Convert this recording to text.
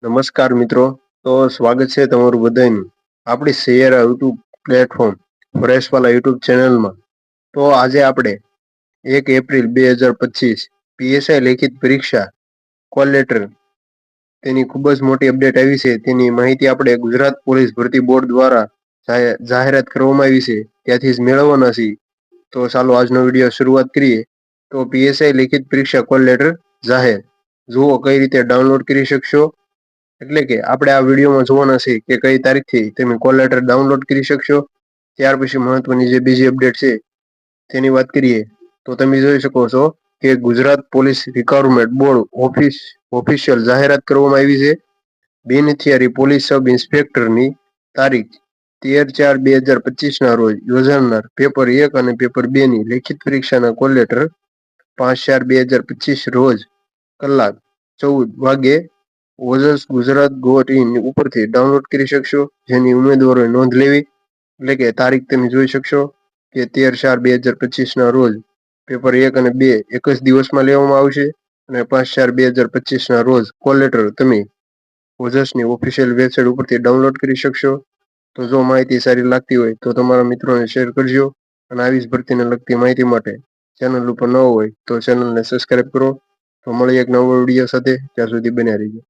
નમસ્કાર મિત્રો. તો સ્વાગત છે તમારું બધાનું આપણી શેર યુટ્યુબ પ્લેટફોર્મ ફ્રેશવાલા યુટ્યુબ ચેનલમાં. તો આજે આપણે 1 એપ્રિલ 2025 પીએસઆઈ લેખિત પરીક્ષા કોલ લેટર તેની ખૂબ જ મોટી અપડેટ આવી છે. તેની માહિતી આપણે ગુજરાત પોલીસ ભરતી બોર્ડ દ્વારા જાહેરાત કરવામાં આવી છે ત્યાંથી જ મેળવવાના છીએ. તો ચાલો આજનો વિડીયો શરૂઆત કરીએ. તો પીએસઆઈ લેખિત પરીક્ષા કોલ લેટર જાહેર જુઓ કઈ રીતે ડાઉનલોડ કરી શકશો. એટલે કે આપણે આ વિડીયોમાં જોવાના છે કે કઈ તારીખથી તમે કોલ લેટર ડાઉનલોડ કરી શકશો. ત્યાર પછી મહત્વની જે બીજી અપડેટ છે તેની વાત કરીએ તો તમે જોઈ શકો છો કે Gujarat police requirement board official જાહેરાત કરવામાં આવી છે. બિનહથિયારી પોલીસ સબ ઇન્સ્પેક્ટરની તારીખ 13/4/2025 ના રોજ યોજાનાર પેપર 1 અને પેપર 2 ની લેખિત પરીક્ષાના કોલ લેટર 5/4/2025 રોજ કલાક 14 વાગે ઓજસ ગુજરાત.in ઉપરથી ડાઉનલોડ કરી શકશો. જેની ઉમેદવારોએ નોંધ લેવી. એટલે કે તારીખ તમે જોઈ શકશો કે 13/4/2025 ના રોજ પેપર 1 અને 2 એક જ દિવસમાં લેવામાં આવશે અને 5/4/2025 ના રોજ કોલ લેટર તમે ઓજસની ઓફિશિયલ વેબસાઇટ ઉપરથી ડાઉનલોડ કરી શકશો. તો જો માહિતી સારી લાગતી હોય તો તમારા મિત્રોને શેર કરજો અને આવી જ ભરતીને લગતી માહિતી માટે ચેનલ ઉપર ન હોય તો ચેનલને સબસ્ક્રાઇબ કરો. તો મળીએ એક નવો વિડીયો સાથે. ત્યાં સુધી બન્યા રહીજો.